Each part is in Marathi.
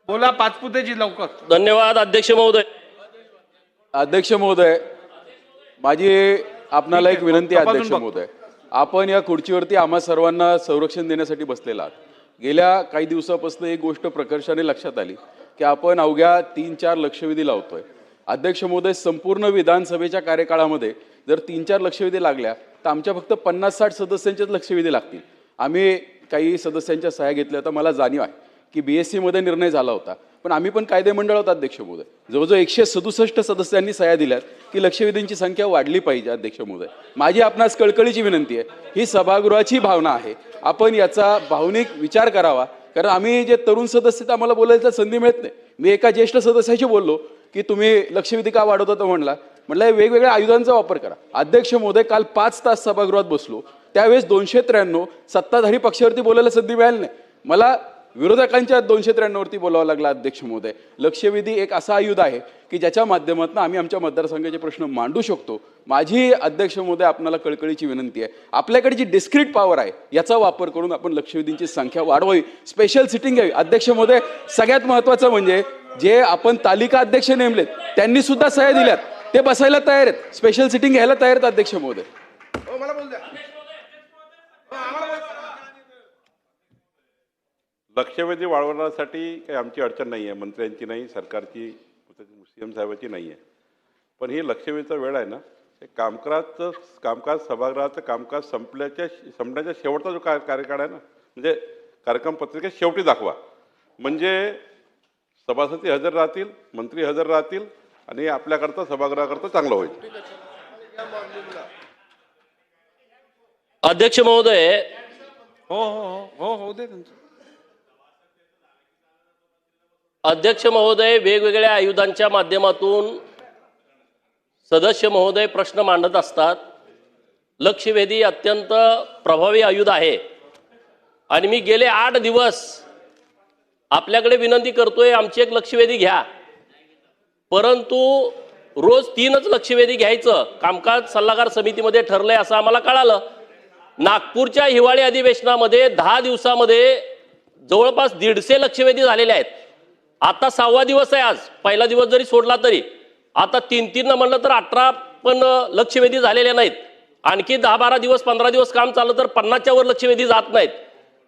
बोला पाचपुतेची लवकर. धन्यवाद अध्यक्ष महोदय. अध्यक्ष महोदय, माझी आपणाला एक विनंती आहे. तपासून अध्यक्ष बघतो. महोदय, आपण या खुर्चीवरती आम्हा सर्वांना संरक्षण देण्यासाठी बसलेला आहात. गेल्या काही दिवसापासून एक गोष्ट प्रकर्षाने लक्षात आली की आपण अवघ्या 3-4 लक्षवेधी लावतोय. अध्यक्ष महोदय, संपूर्ण विधानसभेच्या कार्यकाळामध्ये जर 3-4 लक्षवेधी लागल्या तर आमच्या फक्त 50-60 सदस्यांचेच लक्षवेधी लागतील. आम्ही काही सदस्यांच्या सह्या घेतल्या. तर मला जाणीव आहे की BSc मध्ये निर्णय झाला होता, पण आम्ही पण कायदे मंडळात अध्यक्ष महोदय जवळजवळ 167 सदस्यांनी सह्या दिल्यात की लक्षवेधींची संख्या वाढली पाहिजे. अध्यक्ष महोदय, माझी आपणास कळकळीची विनंती आहे, ही सभागृहाची भावना आहे, आपण याचा भावनिक विचार करावा. कारण आम्ही जे तरुण सदस्य आहेत, आम्हाला बोलायला संधी मिळत नाही. मी एका ज्येष्ठ सदस्याशी बोललो की तुम्ही लक्षवेधी का वाढवता, तर म्हटलं वेगवेगळ्या आयुधांचा वापर करा. अध्यक्ष महोदय, काल 5 तास सभागृहात बसलो, त्यावेळेस 293 सत्ताधारी पक्षावरती बोलायला संधी मिळाली नाही. मला विरोधकांच्या 293 वरती बोलावं लागला. अध्यक्ष महोदय, लक्षवेधी एक असा आयुध आहे की ज्याच्या माध्यमातून आम्ही आमच्या मतदारसंघाचे प्रश्न मांडू शकतो. माझी अध्यक्ष महोदय आपल्याला कळकळीची विनंती आहे, आपल्याकडे जी डिस्क्रीट पॉवर आहे याचा वापर करून आपण लक्षवेधींची संख्या वाढवावी, स्पेशल सिटिंग घ्यावी. अध्यक्ष महोदय, सगळ्यात महत्त्वाचं म्हणजे जे आपण तालिका अध्यक्ष नेमलेत त्यांनी सुद्धा सह्या दिल्यात, ते बसायला तयार आहेत, स्पेशल सिटिंग घ्यायला तयार आहेत. अध्यक्ष महोदय, लक्षवेधी वाढवण्यासाठी काही आमची अडचण नाही आहे, मंत्र्यांची नाही, सरकारची, CM साहेबांची नाही आहे. पण ही लक्षवेधीचा वेळ आहे ना, हे कामकाज सभागृहाचं कामकाज संपण्याच्या शेवटचा जो कार्यकाळ आहे ना, म्हणजे कार्यक्रम पत्रिकेत शेवटी दाखवा, म्हणजे सभासद हजर राहतील, मंत्री हजर राहतील आणि आपल्याकरता सभागृहाकरता चांगलं होईल. अध्यक्ष महोदय, हो हो हो हो दे त्यांचं. अध्यक्ष महोदय, वेगवेगळ्या आयुधांच्या माध्यमातून सदस्य महोदय प्रश्न मांडत असतात. लक्षवेधी अत्यंत प्रभावी आयुध आहे आणि मी गेले 8 दिवस आपल्याकडे विनंती करतोय, आमची एक लक्षवेधी घ्या. परंतु रोज 3च लक्षवेधी घ्यायचं कामकाज सल्लागार समितीमध्ये ठरलंय असं आम्हाला कळालं. नागपूरच्या हिवाळी अधिवेशनामध्ये 10 दिवसामध्ये जवळपास 150 लक्षवेधी झालेले आहेत. आता 6वा दिवस आहे. आज पहिला दिवस जरी सोडला तरी आता 3-3 म्हणलं तर 18 पण लक्षवेधी झालेले नाहीत. आणखी 10-12 दिवस 15 दिवस काम चाललं तर 50च्या वर लक्षवेधी जात नाहीत.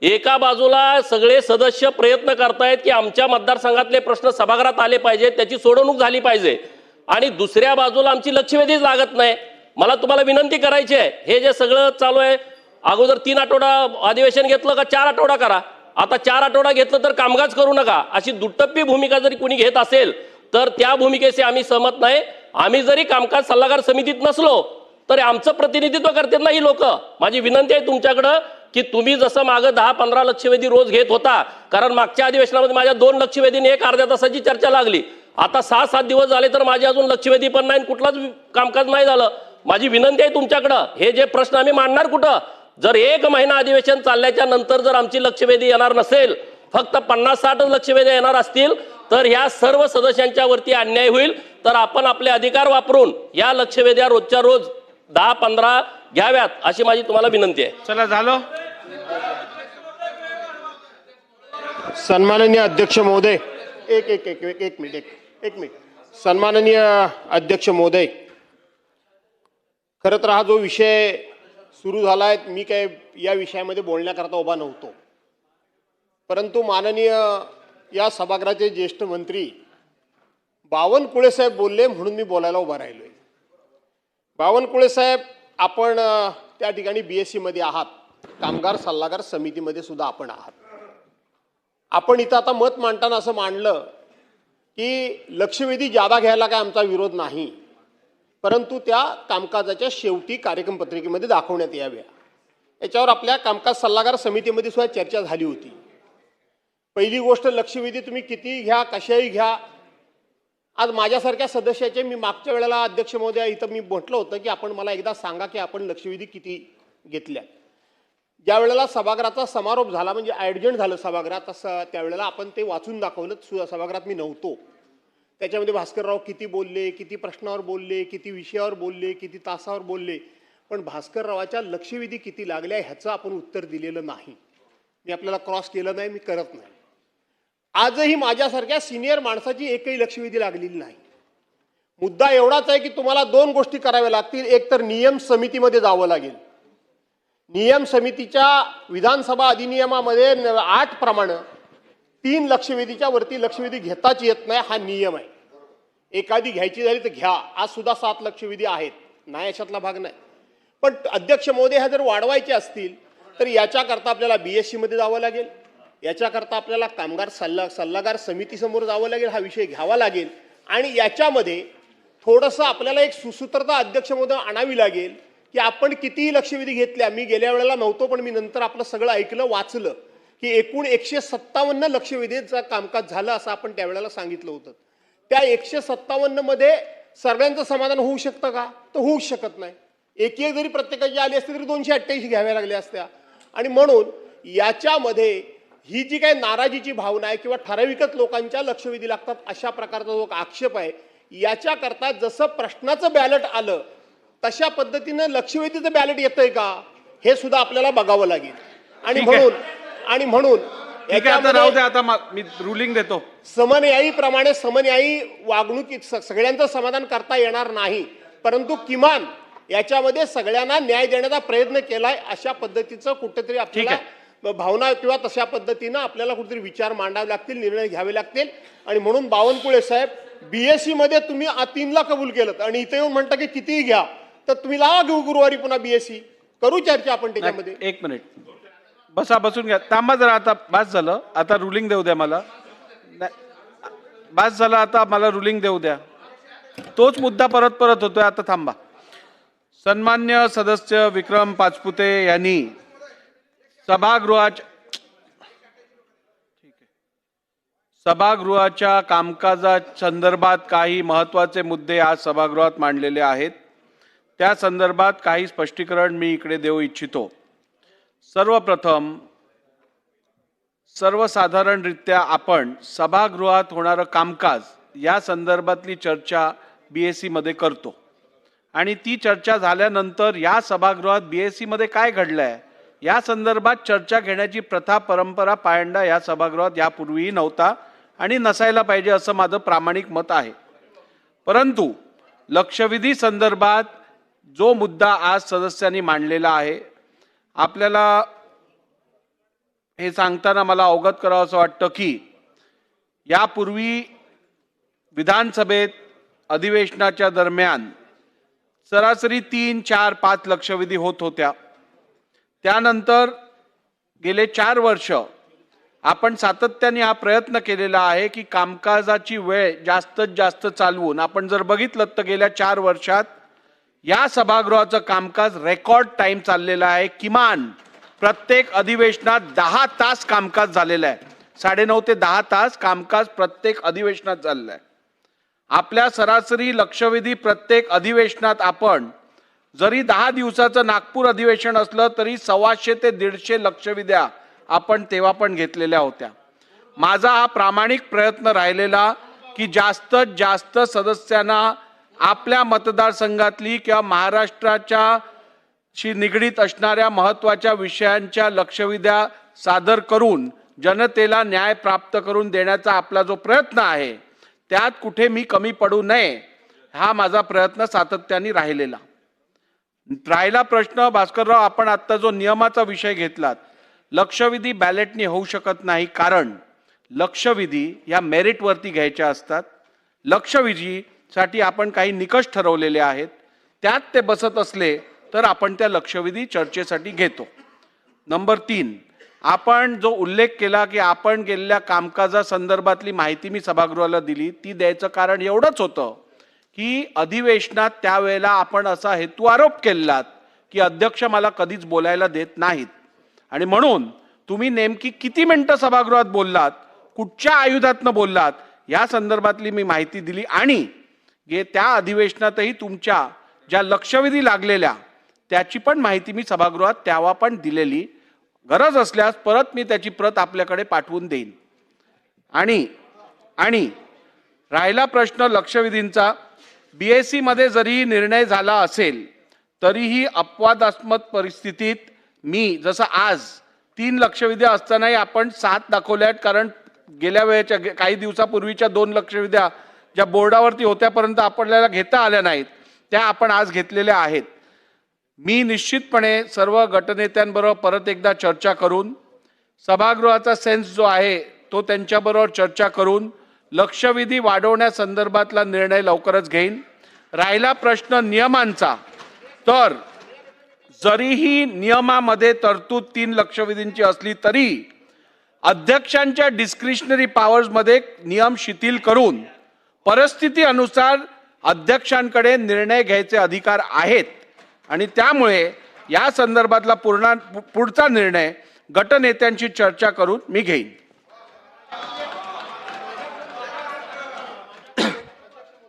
एका बाजूला सगळे सदस्य प्रयत्न करतायत की आमच्या मतदारसंघातले प्रश्न सभागृहात आले पाहिजे, त्याची सोडवणूक झाली पाहिजे, आणि दुसऱ्या बाजूला आमची लक्षवेधीच लागत नाही. मला तुम्हाला विनंती करायची आहे, हे जे सगळं चालू आहे, अगोदर 3 आठवडा अधिवेशन घेतलं का 4 आठवडा करा. आता 4 आठवडा घेतलं तर कामकाज करू नका, अशी दुटप्पी भूमिका जरी कोणी घेत असेल तर त्या भूमिकेशी आम्ही सहमत नाही. आम्ही जरी कामकाज सल्लागार समितीत नसलो तर आमचं प्रतिनिधित्व करतात ना ही लोक. माझी विनंती आहे तुमच्याकडं की तुम्ही जसं मागं 10-15 लक्षवेधी रोज घेत होता, कारण मागच्या अधिवेशनामध्ये माझ्या 2 लक्षवेधीने एक अर्ध्या तासाची चर्चा लागली. आता 6-7 दिवस झाले तर माझे अजून लक्षवेधी पण नाही, कुठलाच कामकाज नाही झालं. माझी विनंती आहे तुमच्याकडं, हे जे प्रश्न आम्ही मांडणार कुठं, जर 1 महिना अधिवेशन चालल्याच्या नंतर जर आमची लक्षवेधी येणार नसेल, फक्त 50-60 लक्षवेधी येणार असतील तर ह्या सर्व सदस्यांच्या वरती अन्याय होईल. तर आपण आपले अधिकार वापरून या लक्षवेध्या रोजच्या रोज 10-15 घ्याव्यात अशी माझी तुम्हाला विनंती आहे. चला झालं. सन्माननीय अध्यक्ष महोदय, एक मिनिट. सन्माननीय अध्यक्ष महोदय, खरं तर हा जो विषय सुरू झाला आहे, मी काय या विषयामध्ये बोलण्याकरता उभा नव्हतो, परंतु माननीय या सभागृहाचे ज्येष्ठ मंत्री बावनकुळे साहेब बोलले म्हणून मी बोलायला उभा राहिलोय. बावनकुळे साहेब, आपण त्या ठिकाणी BSc मध्ये आहात, कामगार सल्लागार समितीमध्ये सुद्धा आपण आहात. आपण इथं आता मत मांडताना असं मांडलं की लक्षवेधी जादा घ्यायला काय आमचा विरोध नाही, परंतु त्या कामकाजाच्या शेवटी कार्यक्रम पत्रिकेमध्ये दाखवण्यात याव्या. याच्यावर आपल्या कामकाज सल्लागार समितीमध्ये सुद्धा चर्चा झाली होती. पहिली गोष्ट, लक्षवेधी तुम्ही किती घ्या, कशाही घ्या. आज माझ्यासारख्या सदस्याचे, मी मागच्या वेळेला अध्यक्ष महोदय इथं मी म्हटलं होतं की आपण मला एकदा सांगा की आपण लक्षवेधी किती घेतल्या. ज्या वेळेला सभागृहाचा समारोप झाला, म्हणजे ॲडजंट झालं सभागृहात, तसं त्यावेळेला आपण ते वाचून दाखवलं. सभागृहात मी नव्हतो. त्याच्यामध्ये भास्करराव किती बोलले, किती प्रश्नावर बोलले, किती विषयावर बोलले, किती तासावर बोलले, पण भास्कररावाच्या लक्षवेधी किती लागल्या ह्याचं आपण उत्तर दिलेलं नाही. मी आपल्याला क्रॉस केलं नाही, मी करत नाही. आजही माझ्यासारख्या सिनियर माणसाची एकही लक्षवेधी लागलेली नाही. मुद्दा एवढाच आहे की तुम्हाला दोन गोष्टी कराव्या लागतील. एक तर नियम समितीमध्ये जावं लागेल. नियम समितीच्या विधानसभा अधिनियमामध्ये 8 प्रमाणे 3 लक्षवेधीच्या वरती लक्षवेधी घेताच येत नाही, हा नियम आहे. एखादी घ्यायची झाली तर घ्या. आज सुद्धा 7 लक्षवेधी आहेत, नाही अशातला भाग नाही. पण अध्यक्ष महोदय ह्या जर वाढवायचे असतील तर याच्याकरता आपल्याला BSc मध्ये जावं लागेल. याच्याकरता आपल्याला कामगार सल्लागार समितीसमोर जावं लागेल, हा विषय घ्यावा लागेल. आणि याच्यामध्ये थोडंसं आपल्याला एक सुसूत्रता अध्यक्ष महोदय आणावी लागेल की आपण कितीही लक्षवेधी घेतल्या. मी गेल्या वेळेला नव्हतो, पण मी नंतर आपलं सगळं ऐकलं, वाचलं की एकूण 157 लक्षवेधीचं कामकाज झालं असं आपण त्यावेळेला सांगितलं होतं. त्या 157 मध्ये सर्वांचं समाधान होऊ शकतं का? तर होऊ शकत नाही. एक जरी प्रत्येकाची आली असती तरी 288 घ्याव्या लागल्या असत्या. आणि म्हणून याच्यामध्ये ही जी काही नाराजीची भावना आहे किंवा ठराविकच लोकांच्या लक्षवेधी लागतात अशा प्रकारचा जो आक्षेप आहे, याच्याकरता जसं प्रश्नाचं बॅलट आलं तशा पद्धतीनं लक्षवेधीचं बॅलट येतंय का हे सुद्धा आपल्याला बघावं लागेल. आणि म्हणून ठीक आहे, आता राहू दे. आता मी रुलिंग देतो. समन्यायीप्रमाणे समन्यायी वागणुकीत सगळ्यांचं समाधान करता येणार नाही, परंतु किमान याच्यामध्ये सगळ्यांना न्याय देण्याचा प्रयत्न केलाय अशा पद्धतीचं कुठेतरी आपल्याला भावना किंवा तशा पद्धतीनं आपल्याला कुठेतरी विचार मांडावे लागतील, निर्णय घ्यावे लागतील. आणि म्हणून बावनकुळे साहेब, BSc मध्ये तुम्ही 3ला कबूल केलं आणि इथे येऊन म्हणता की कितीही घ्या, तर तुम्ही लावा घेऊ गुरुवारी पुन्हा BSc करू चर्चा आपण त्याच्यामध्ये. एक मिनिट बसून घ्या. थांबा जरा. आता बस झालं, आता रुलिंग देऊ द्या मला. बस झालं, आता मला रुलिंग देऊ द्या. तोच मुद्दा परत होतोय. आता थांबा. सन्मान्य सदस्य विक्रम पाचपुते यांनी सभागृहाच्या कामकाजा संदर्भात काही महत्त्वाचे मुद्दे आज सभागृहात मांडलेले आहेत. त्या संदर्भात काही स्पष्टीकरण मी इकडे देऊ इच्छितो. सर्वप्रथम, सर्वसाधारणरित्या आपण सभागृहात होणारं कामकाज या संदर्भातली चर्चा BSc मध्ये करतो आणि ती चर्चा झाल्यानंतर या सभागृहात BSc मध्ये काय घडलंय या संदर्भात चर्चा घेण्याची प्रथा परंपरा पायंडा या सभागृहात यापूर्वीही नव्हता आणि नसायला पाहिजे असं माझं प्रामाणिक मत आहे. परंतु लक्षवेधी संदर्भात जो मुद्दा आज सदस्यांनी मांडलेला आहे, आपल्याला हे सांगताना मला अवगत करावं असं वाटतं की यापूर्वी विधानसभेत अधिवेशनाच्या दरम्यान सरासरी 3, 4, 5 लक्षवेधी होत होत्या. त्यानंतर गेले 4 वर्ष आपण सातत्याने हा प्रयत्न केलेला आहे की कामकाजाची वेळ जास्तीत जास्त चालवून, आपण जर बघितलं तर गेल्या 4 वर्षात या सभागृहाचं कामकाज रेकॉर्ड टाइम चाललेलं आहे. किमान प्रत्येक अधिवेशनात 10 तास कामकाज झालेलं आहे. 9.5 ते 10 तास कामकाज प्रत्येक अधिवेशनात चाललं आहे. आपल्या सरासरी लक्षवेधी प्रत्येक अधिवेशनात आपण जरी 10 दिवसाचं नागपूर अधिवेशन असलं तरी 125 ते 150 लक्षवेध्या आपण तेव्हा पण घेतलेल्या होत्या. माझा हा प्रामाणिक प्रयत्न राहिलेला की जास्तीत जास्त सदस्यांना आपल्या मतदारसंघातली किंवा महाराष्ट्राच्या शी निगडीत असणाऱ्या महत्त्वाच्या विषयांच्या लक्षवेध्या सादर करून जनतेला न्याय प्राप्त करून देण्याचा आपला जो प्रयत्न आहे त्यात कुठे मी कमी पडू नये हा माझा प्रयत्न सातत्याने राहिला प्रश्न. भास्करराव, आपण आता जो नियमाचा विषय घेतलात, लक्षवेधी बॅलेटने होऊ शकत नाही, कारण लक्षवेधी या मेरिटवरती घ्यायच्या असतात. लक्षवेधीसाठी आपण काही निकष ठरवलेले आहेत, त्यात ते बसत असले तर आपण त्या लक्षवेधी चर्चेसाठी घेतो. नंबर 3, आपण जो उल्लेख केला की आपण गेलेल्या कामकाजा संदर्भातली माहिती मी सभागृहाला दिली, ती द्यायचं कारण एवढंच होतं की अधिवेशनात त्यावेळेला आपण असा हेतू आरोप केलात की अध्यक्ष मला कधीच बोलायला देत नाहीत आणि म्हणून तुम्ही नेमकी किती मिनिटं सभागृहात बोललात, कुठच्या आयुधातनं बोललात या संदर्भातली मी माहिती दिली आणि त्या अधिवेशनातही तुमच्या ज्या लक्षवेधी लागलेल्या त्याची पण माहिती मी सभागृहात तेव्हा पण दिलेली. गरज असल्यास परत मी त्याची प्रत आपल्याकडे पाठवून देईन. आणि राहिला प्रश्न लक्षवेधींचा, BSc मध्ये जरी निर्णय झाला असेल तरीही अपवादास्पद परिस्थितीत मी जसं आज 3 लक्षवेधी असतानाही आपण 7 दाखवल्यात, कारण गेल्या वेळेच्या काही दिवसापूर्वीच्या 2 लक्षवेध्या ज्या बोर्डावरती होत्यापर्यंत आपल्याला घेता आल्या नाहीत त्या आपण आज घेतलेल्या आहेत. मी निश्चितपणे सर्व गटनेत्यांबरोबर परत एकदा चर्चा करून सभागृहाचा सेन्स जो आहे तो त्यांच्याबरोबर चर्चा करून लक्षवेधी वाढवण्यासंदर्भातला निर्णय लवकरच घेईन. राहिला प्रश्न नियमांचा, तर जरीही नियमामध्ये तरतूद 3 लक्षवेधींची असली तरी अध्यक्षांच्या डिस्क्रिशनरी पॉवर्समध्ये नियम शिथिल करून परिस्थिती अनुसार अध्यक्षांकडे निर्णय घ्यायचे अधिकार आहेत आणि त्यामुळे या संदर्भातला पुढचा निर्णय गटनेत्यांची चर्चा करून मी घेईन.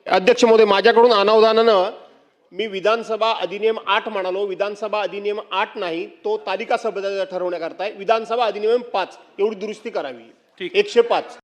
अध्यक्ष महोदय, माझ्याकडून अनावधानानं मी विधानसभा अधिनियम 8 म्हणालो. विधानसभा अधिनियम 8 नाही, तो तालिका सभा ठरवण्याकरता आहे. विधानसभा अधिनियम 5 एवढी दुरुस्ती करावी. 105